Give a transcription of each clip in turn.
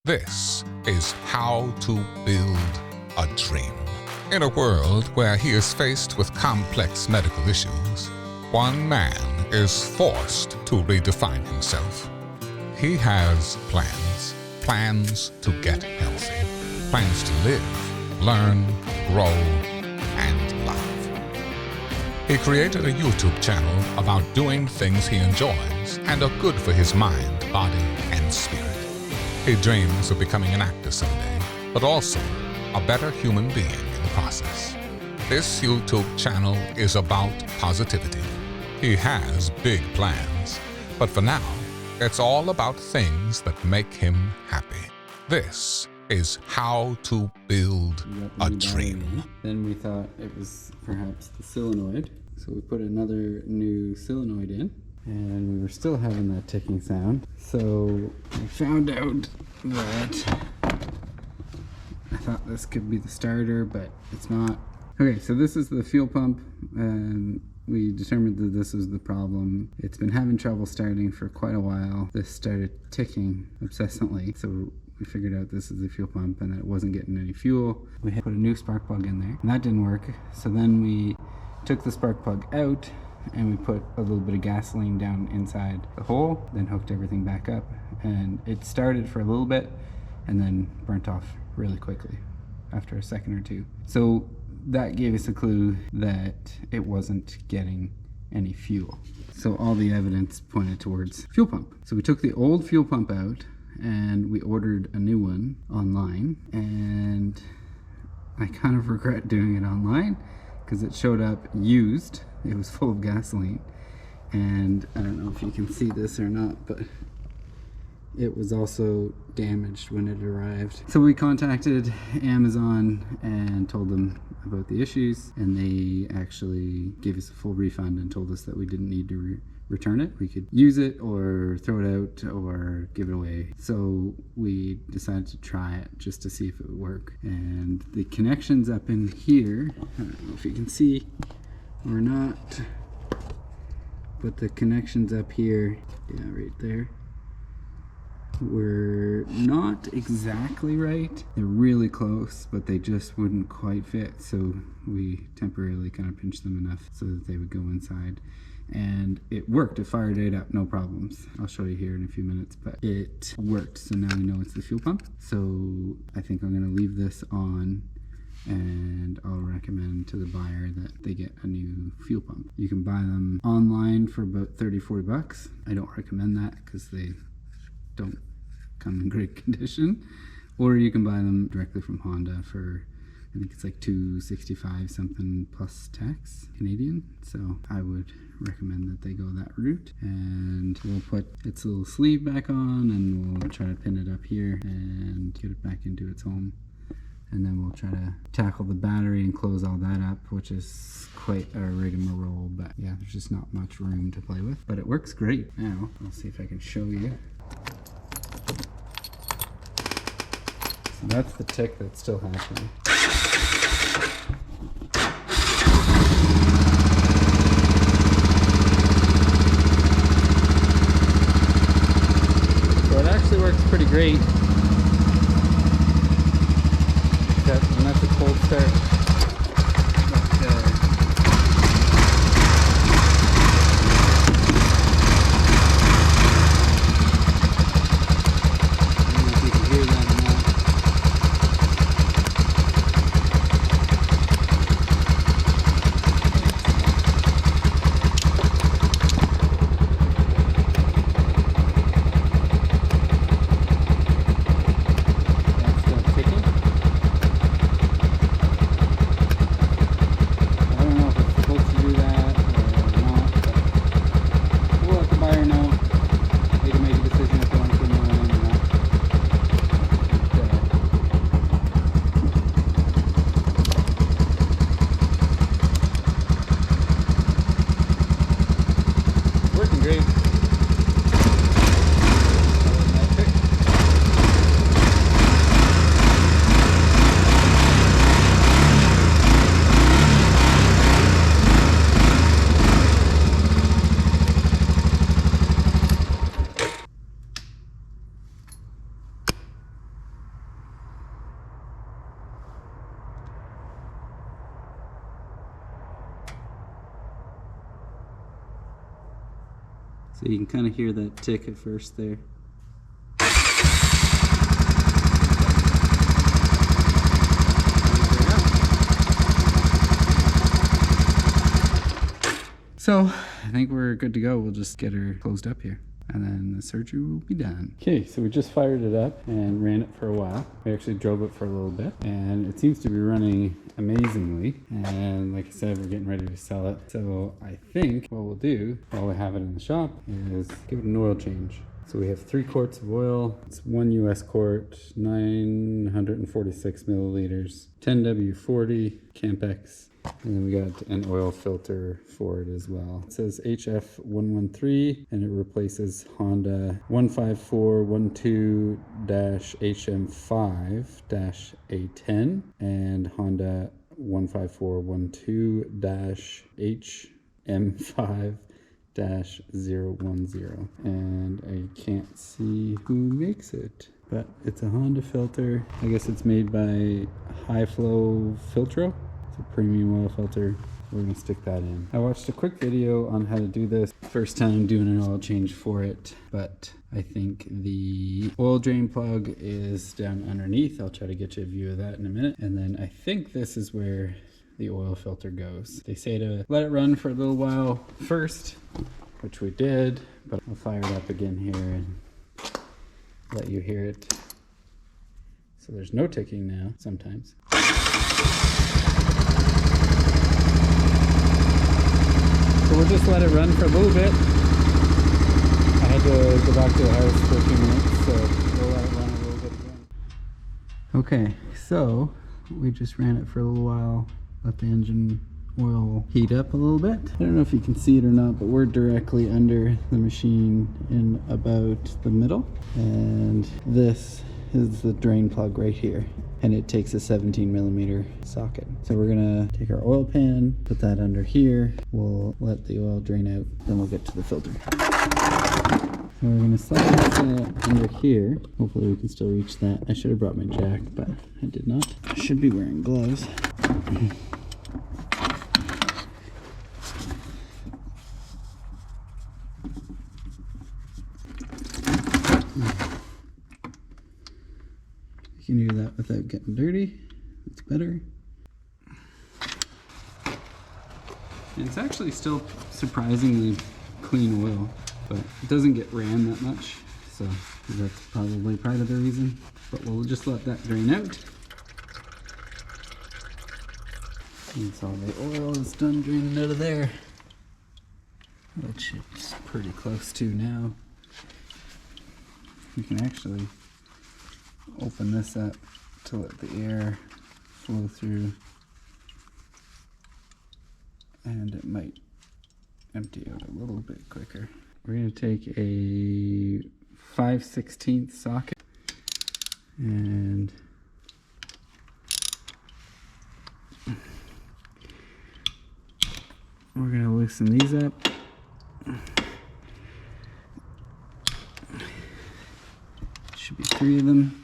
This is how to build a dream. In a world where he is faced with complex medical issues, one man is forced to redefine himself. He has plans to get healthy, plans to live, learn, grow, and love. He created a YouTube channel about doing things he enjoys and are good for his mind, body, and spirit. He dreams of becoming an actor someday, but also a better human being in the process. This YouTube channel is about positivity. He has big plans, but for now, it's all about things that make him happy. This is how to build a dream. Then we thought it was perhaps the solenoid, so we put another new solenoid in, and we were still having that ticking sound. So I found out that I thought this could be the starter, but it's not. Okay, so this is the fuel pump, and we determined that this was the problem. It's been having trouble starting for quite a while. This started ticking obsessively, so we figured out this is the fuel pump and that it wasn't getting any fuel. We had put a new spark plug in there, and that didn't work. So then we took the spark plug out and we put a little bit of gasoline down inside the hole, then hooked everything back up, and it started for a little bit and then burnt off really quickly after a second or two. So that gave us a clue that it wasn't getting any fuel. So all the evidence pointed towards fuel pump. So we took the old fuel pump out and we ordered a new one online, and I kind of regret doing it online because it showed up used. It was full of gasoline, and I don't know if you can see this or not, but it was also damaged when it arrived. So we contacted Amazon and told them about the issues, and they actually gave us a full refund and told us that we didn't need to return it. We could use it or throw it out or give it away. So we decided to try it just to see if it would work. And the connections up in here, I don't know if you can see or not, but the connections up here, yeah, right there, were not exactly right. They're really close, but they just wouldn't quite fit. So we temporarily kind of pinched them enough so that they would go inside. And it worked. It fired right up, no problems. I'll show you here in a few minutes, but it worked. So now we know it's the fuel pump. So I think I'm gonna leave this on, and I'll recommend to the buyer that they get a new fuel pump. You can buy them online for about 30-40 bucks. I don't recommend that because they don't come in great condition. Or you can buy them directly from Honda for, I think it's like $265 something plus tax Canadian. So I would recommend that they go that route, and we'll put its little sleeve back on and we'll try to pin it up here and get it back into its home. And then we'll try to tackle the battery and close all that up, which is quite a rigmarole, but yeah, there's just not much room to play with. But it works great. Now, I'll see if I can show you. So that's the tick that's still happening. So it actually works pretty great. And that's a cold start. I don't know if you can hear that or not. That's still ticking. So you can kind of hear that tick at first there. So I think we're good to go. We'll just get her closed up here and then the surgery will be done. Okay, so we just fired it up and ran it for a while. We actually drove it for a little bit and it seems to be running amazingly. And like I said, we're getting ready to sell it. So I think what we'll do while we have it in the shop is give it an oil change. So we have 3 quarts of oil. It's 1 US quart, 946 milliliters, 10W40 Campex. And then we got an oil filter for it as well. It says HF113 and it replaces Honda 15412-HM5-A10 and Honda 15412-HM5-010. And I can't see who makes it, but it's a Honda filter. I guess it's made by High Flow Filtro. Premium oil filter. We're gonna stick that in. I watched a quick video on how to do this. First time doing an oil change for it, but I think the oil drain plug is down underneath. I'll try to get you a view of that in a minute. And then I think this is where the oil filter goes. They say to let it run for a little while first, which we did, but I'll fire it up again here and let you hear it. So there's no ticking now sometimes. So we'll just let it run for a little bit. I had to go back to the house for a few minutes, so we'll let it run a little bit again. Okay, so we just ran it for a little while, let the engine oil heat up a little bit. I don't know if you can see it or not, but we're directly under the machine in about the middle. And this is the drain plug right here. And it takes a 17mm socket. So we're gonna take our oil pan, put that under here. We'll let the oil drain out, then we'll get to the filter. So we're gonna slide this under here. Hopefully we can still reach that. I should have brought my jack, but I did not. I should be wearing gloves. You can do that without getting dirty. It's better. And it's actually still surprisingly clean oil, but it doesn't get ran that much, so that's probably part of the reason. But we'll just let that drain out. And so the oil is done draining out of there, which it's pretty close to now. You can actually open this up to let the air flow through, and it might empty out a little bit quicker. We're going to take a 5/16 socket and we're going to loosen these up. Should be 3 of them.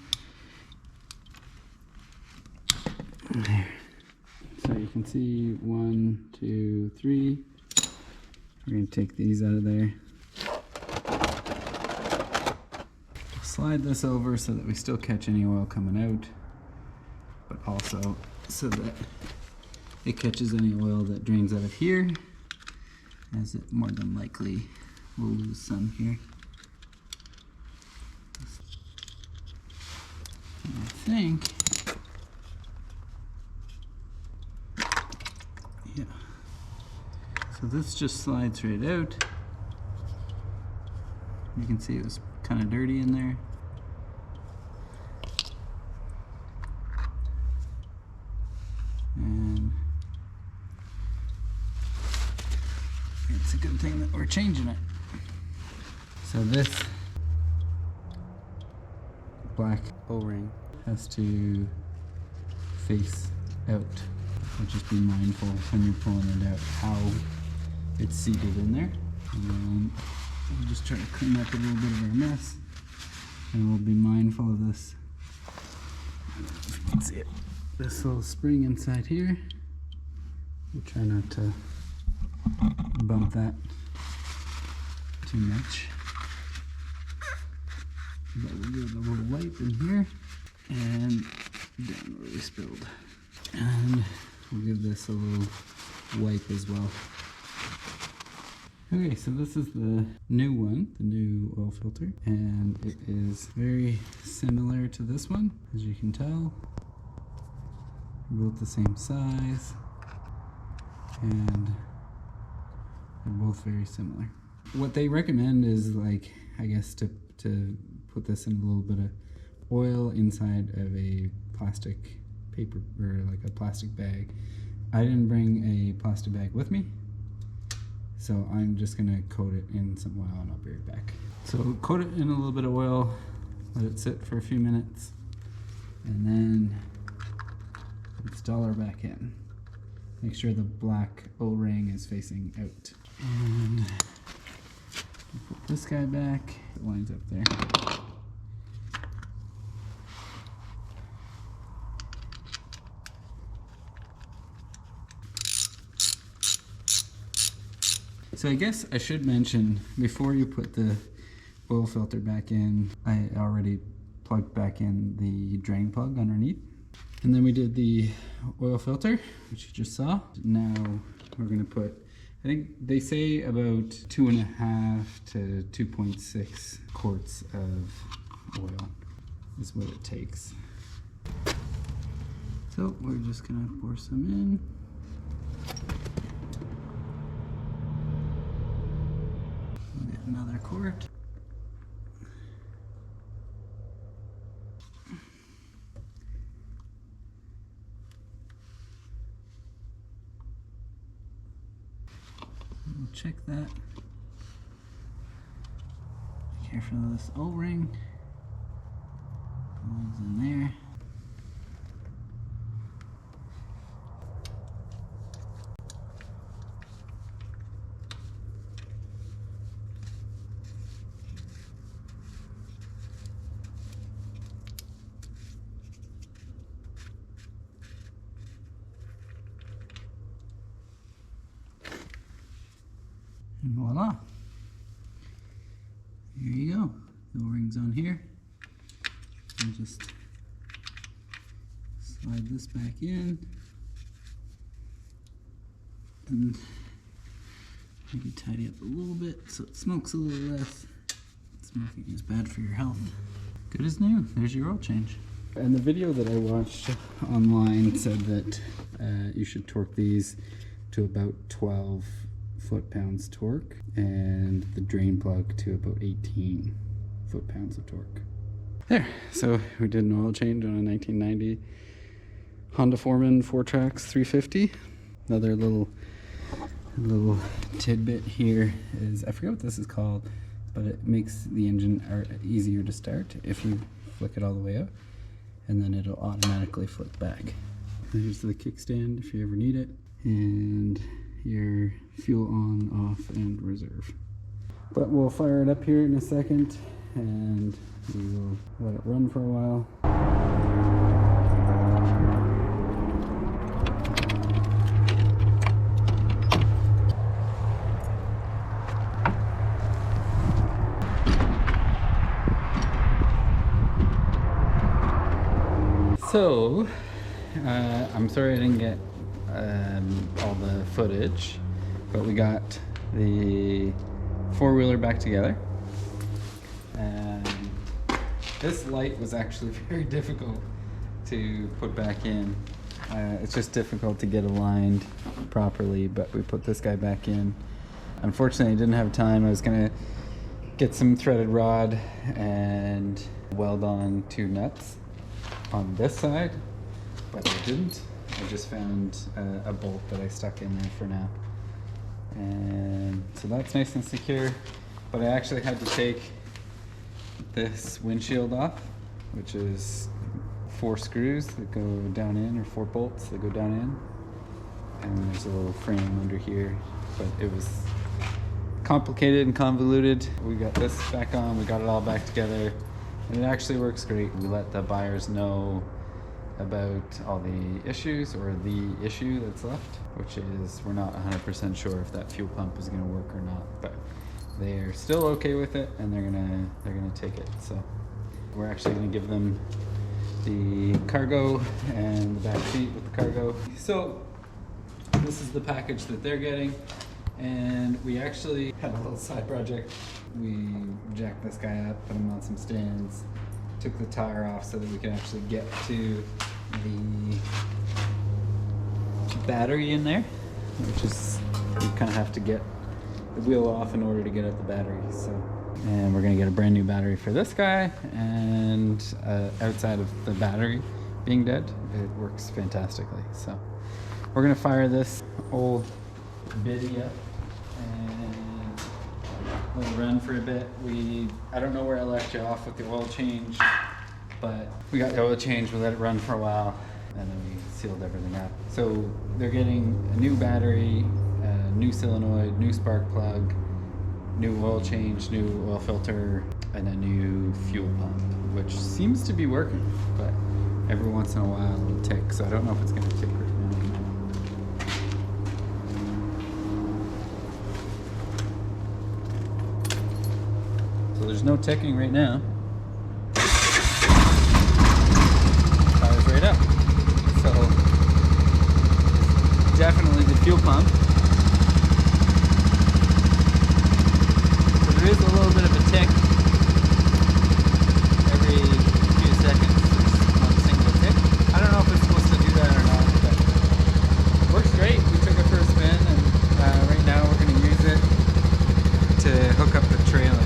There. So you can see 1, 2, 3. We're going to take these out of there. Slide this over so that we still catch any oil coming out, but also so that it catches any oil that drains out of here, as it more than likely will lose some here. And I think, yeah. So this just slides right out. You can see it was kind of dirty in there. And it's a good thing that we're changing it. So this black O-ring has to face out. So just be mindful when you're pulling it out how it's seated in there. And then we'll just try to clean up a little bit of our mess. And we'll be mindful of this. I don't know if you can see it. This little spring inside here. We'll try not to bump that too too much. But we'll give it a little wipe in here and down where we spilled. And we'll give this a little wipe as well. Okay, so this is the new one, the new oil filter, and it is very similar to this one, as you can tell. They're both the same size, and they're both very similar. What they recommend is, like, I guess to put this in a little bit of oil inside of a plastic paper, or like a plastic bag. I didn't bring a plastic bag with me, so I'm just gonna coat it in some oil and I'll be right back. So coat it in a little bit of oil, let it sit for a few minutes, and then install her back in. Make sure the black O-ring is facing out. And put this guy back, it lines up there. So I guess I should mention, before you put the oil filter back in, I already plugged back in the drain plug underneath. And then we did the oil filter, which you just saw. Now we're gonna put, I think they say about 2.5 to 2.6 quarts of oil is what it takes. So we're just gonna pour some in. Another quart. We'll check that. Be careful of this O-ring. Goes in there. And voila. Here you go. The O-ring's on here. And just slide this back in. And maybe tidy up a little bit so it smokes a little less. Smoking is bad for your health. Good as new. There's your oil change. And the video that I watched online said that you should torque these to about 12 foot-pounds torque, and the drain plug to about 18 foot-pounds of torque. There, so we did an oil change on a 1990 Honda Foreman fourtrax 350. Another little tidbit here is, I forget what this is called, but it makes the engine easier to start if you flick it all the way out, and then it'll automatically flick back. Here's the kickstand if you ever need it, and your fuel on, off, and reserve. But we'll fire it up here in a second and we will let it run for a while. So, I'm sorry I didn't get all the footage, but we got the four-wheeler back together, and this light was actually very difficult to put back in. It's just difficult to get aligned properly, but we put this guy back in. Unfortunately, I didn't have time. I was gonna get some threaded rod and weld on 2 nuts on this side, but I didn't. I just found a bolt that I stuck in there for now. And so that's nice and secure, but I actually had to take this windshield off, which is 4 screws that go down in, or 4 bolts that go down in. And there's a little frame under here, but it was complicated and convoluted. We got this back on, we got it all back together, and it actually works great. We let the buyers know about all the issues, or the issue that's left, which is we're not 100% sure if that fuel pump is going to work or not, but they're still okay with it, and they're gonna take it. So we're actually gonna give them the cargo and the back seat with the cargo. So this is the package that they're getting, and we actually had a little side project. We jacked this guy up, put him on some stands, took the tire off so that we could actually get to the battery in there, which is, you kind of have to get the wheel off in order to get at the battery. So, and we're gonna get a brand new battery for this guy, and outside of the battery being dead, it works fantastically. So we're gonna fire this old biddy up and let it run for a bit. I don't know where I left you off with the oil change, but we got the oil change, we let it run for a while, and then we sealed everything up. So they're getting a new battery, a new solenoid, new spark plug, new oil change, new oil filter, and a new fuel pump, which seems to be working, but every once in a while it'll tick, so I don't know if it's gonna tick right now. So there's no ticking right now. Fires right up. So definitely the fuel pump. So there is a little bit of a tick every few seconds. There's one single tick. I don't know if it's supposed to do that or not, but it works great. We took it for a spin, and right now we're going to use it to hook up the trailer.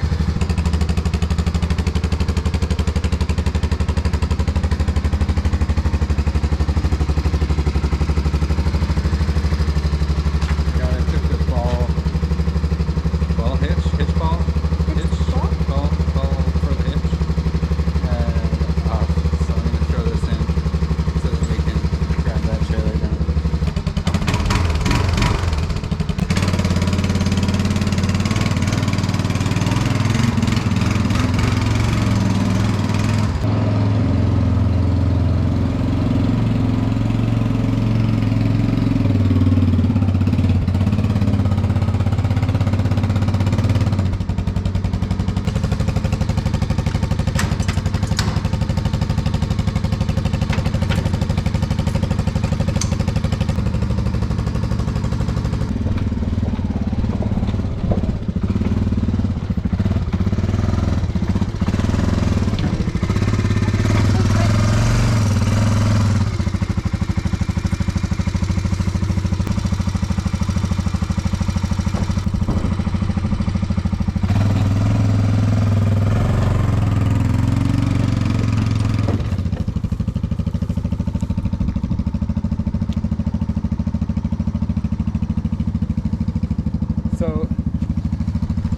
So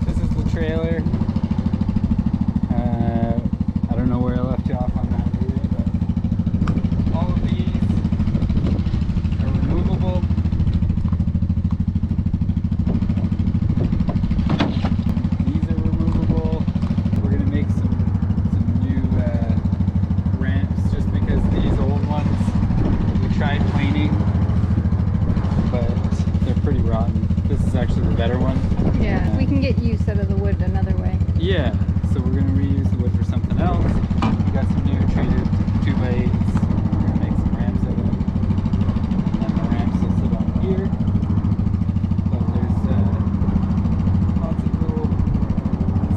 this is the trailer. I don't know where I left you off on that either, but all of these are removable. These are removable. We're gonna make some new ramps, just because these old ones we tried planing, but they're pretty rotten. This is actually the better one. Yeah, we can get use out of the wood another way. Yeah, so we're going to reuse the wood for something else. We got some new treated 2x8s. We're going to make some ramps out of them. And then the ramps will sit on here. But there's lots of little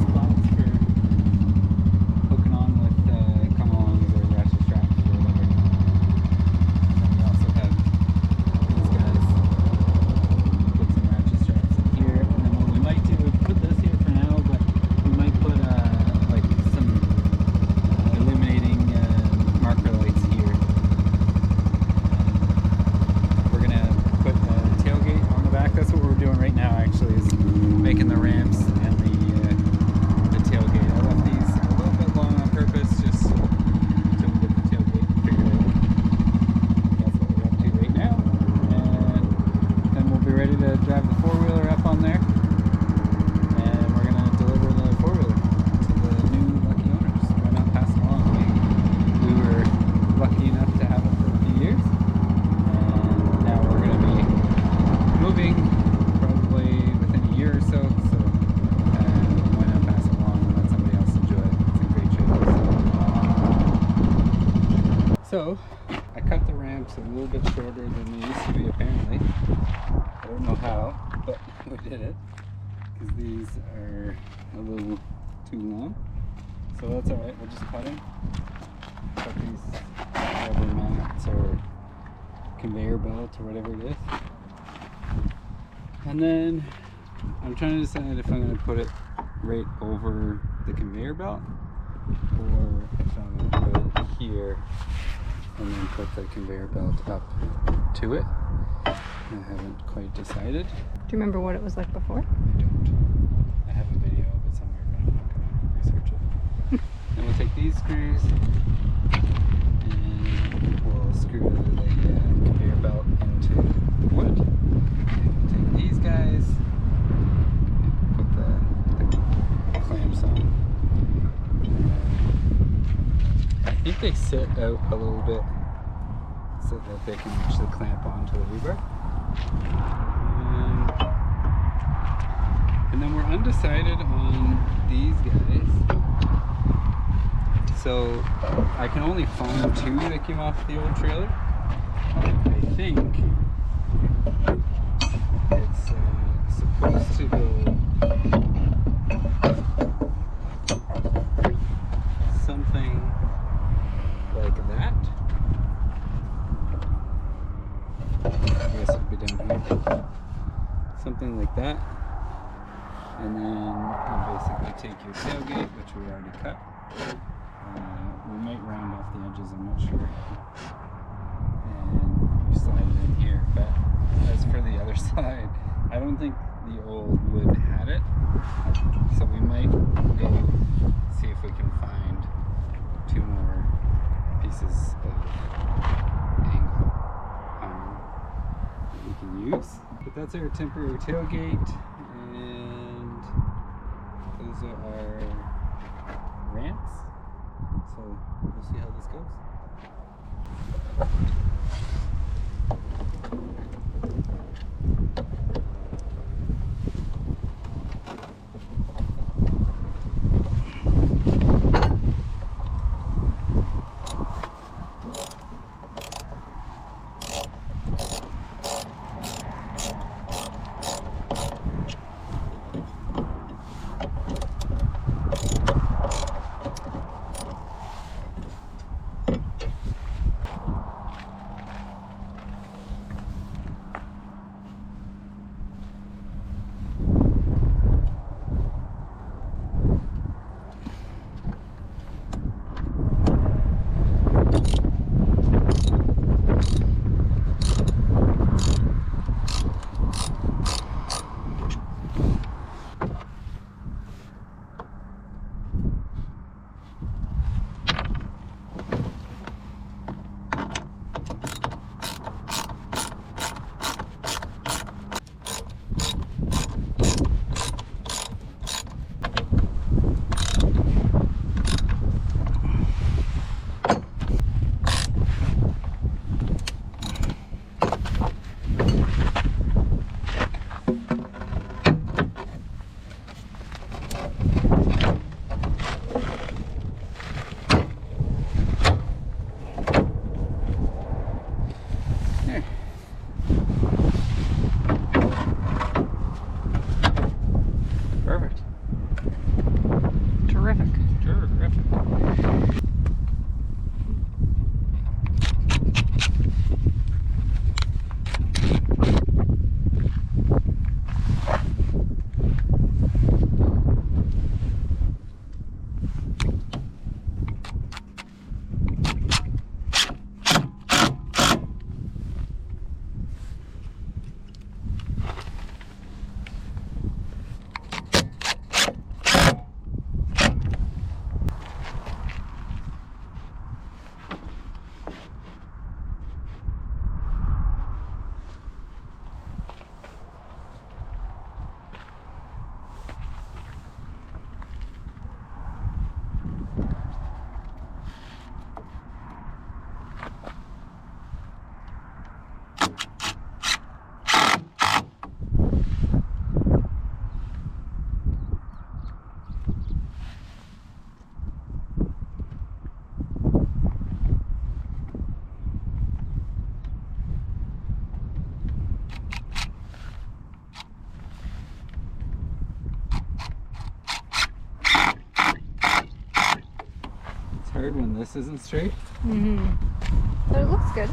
spots for hooking on with come-alongs or ratchet straps or whatever. And then we also have these guys. Put some ratchet straps in here, and then what we might do is put this here for now, but we might put like some So, I cut the ramps a little bit shorter than they used to be apparently. I don't know how, but we did it. Because these are a little too long. So that's alright, we'll just cut them. Cut these rubber mats or conveyor belt or whatever it is. And then I'm trying to decide if I'm going to put it right over the conveyor belt or if I'm going to put it here and then put the conveyor belt up to it. I haven't quite decided. Do you remember what it was like before? I don't. I have a video of it somewhere, but I'm not going to research it. Then we'll take these screws and we'll screw the conveyor belt into the wood. And we'll take these guys and put the clamps on. I think they sit out a little bit so that they can actually clamp onto the rebar. And then we're undecided on these guys. So I can only find two that came off the old trailer. I think it's supposed to go something like that. I guess it'll be down here. Something like that. And then you basically take your tailgate, which we already cut. We might round off the edges, I'm not sure. And you slide it in here. But as for the other side, I don't think the old wood had it. So we might go see if we can find two more pieces of angle that we can use. But that's our temporary tailgate, and those are our ramps. So we'll see how this goes. this isn't straight. But it looks good.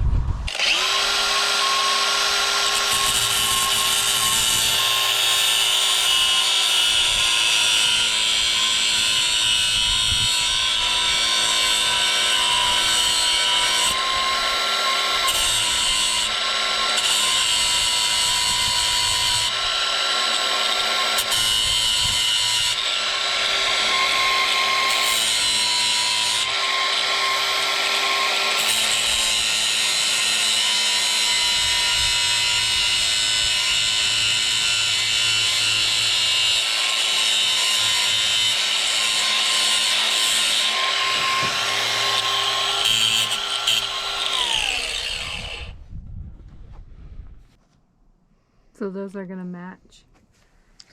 So those are gonna match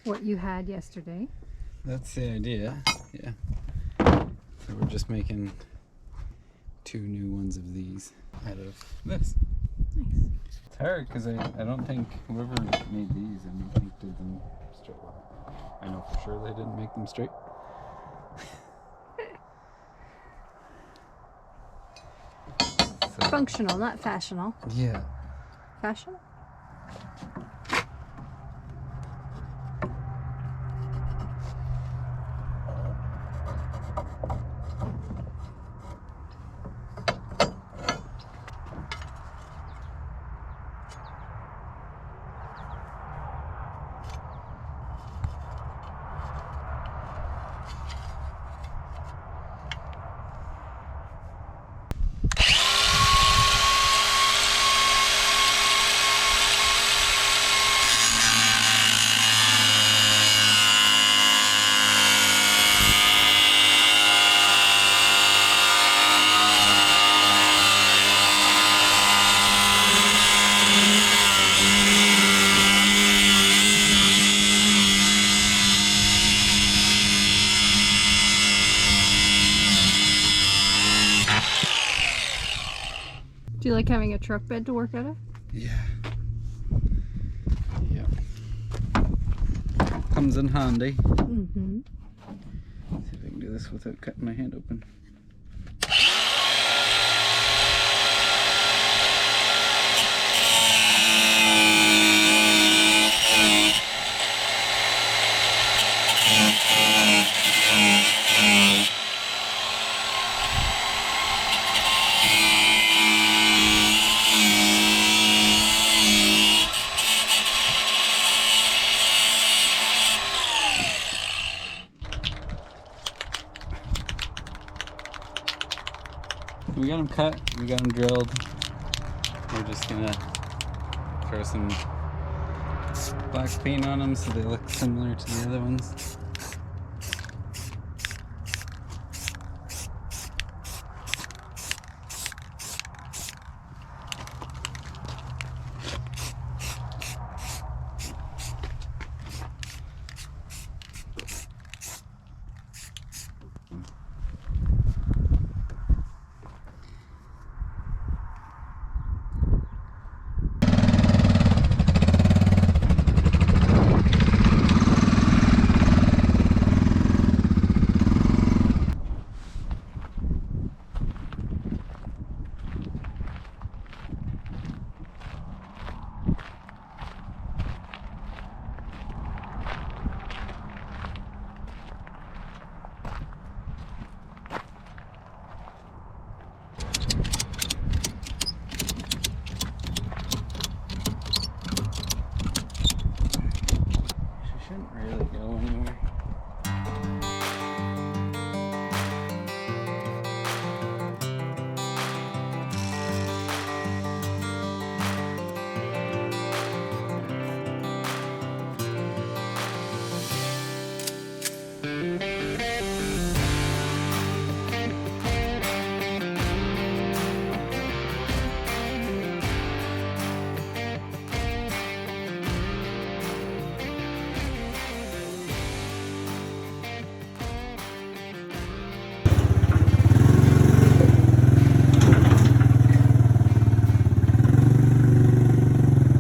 what you had yesterday. That's the idea, yeah. So we're just making 2 new ones of these out of this. Nice. It's hard because I don't think whoever made these, I don't think did them straight. Well, I know for sure they didn't make them straight. So, Functional, not fashionable. yeah. Fashion? Do you like having a truck bed to work out of? Yeah. Yeah. Comes in handy. Mm-hmm. See if I can do this without cutting my hand open. We got them cut, we got them drilled. We're just gonna throw some black paint on them so they look similar to the other ones.